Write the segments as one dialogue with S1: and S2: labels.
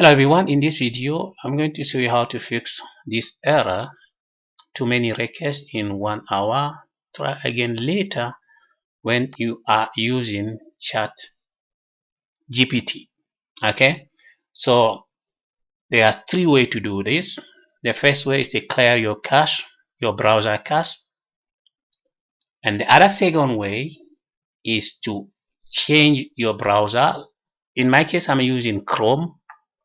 S1: Hello everyone, in this video I'm going to show you how to fix this error, too many requests in 1 hour. Try again later when you are using ChatGPT. Okay, so there are 3 ways to do this. The first way is to clear your cache, your browser cache, and the other second way is to change your browser. In my case I'm using Chrome.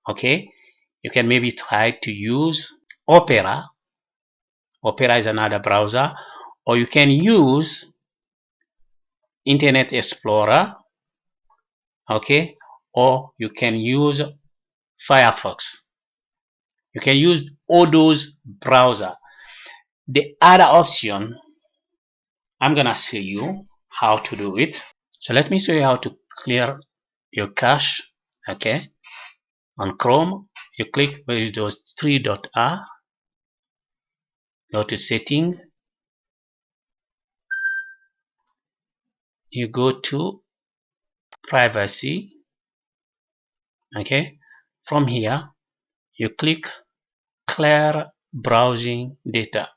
S1: Okay, you can maybe try to use Opera. Opera is another browser, or you can use Internet Explorer, okay, or you can use Firefox. You can use all those browser. The other option, I'm gonna show you how to do it. So let me show you how to clear your cache. Okay, on Chrome, you click where is those 3 dot R, go to setting, you go to privacy. Okay, from here you click clear browsing data.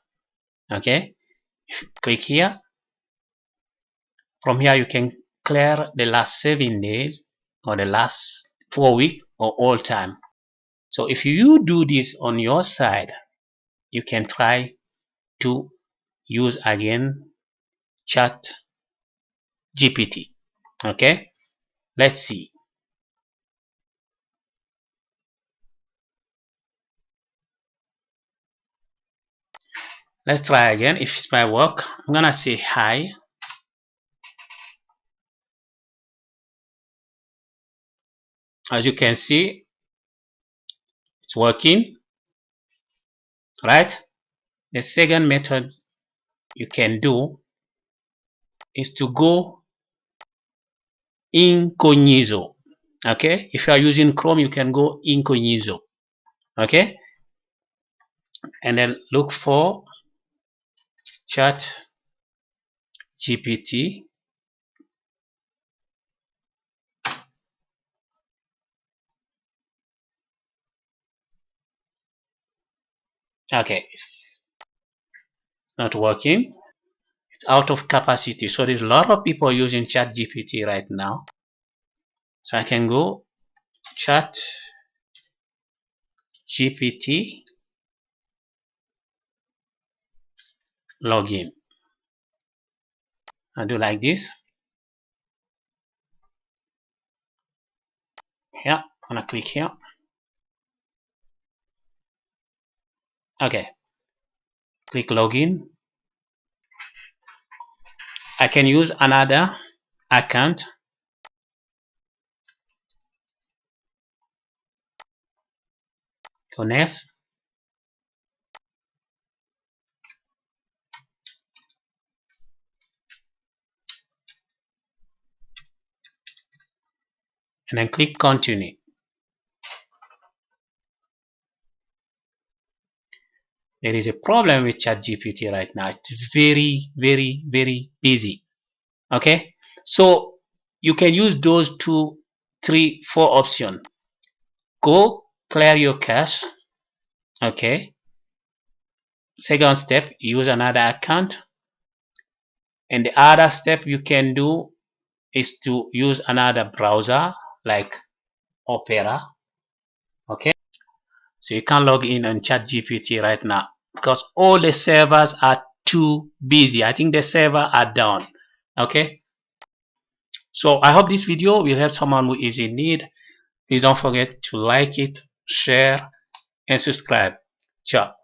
S1: Okay, click here. From here you can clear the last 7 days or the last 4 weeks or all time. So if you do this on your side, you can try to use again chat GPT. Okay, let's see. Let's try again. If it's my work, I'm gonna say hi. As you can see, it's working, right? The second method you can do is to go incognito. Okay, if you are using Chrome, you can go incognito. Okay, and then look for chat GPT. Okay, it's not working. It's out of capacity. So there's a lot of people using chat GPT right now. So I can go chat GPT login. I do like this. Here, I'm gonna click here. Okay, click login. I can use another account. Go next. And then click continue. There is a problem with ChatGPT right now. It's very busy. Okay, so you can use those 2, 3, 4 options. Go clear your cache. Okay, second step, use another account, and the other step you can do is to use another browser like Opera. Okay, so you can log in on ChatGPT right now because all the servers are too busy. I think the server are down. Okay, so I hope this video will help someone who is in need. Please don't forget to like it, share, and subscribe. Ciao.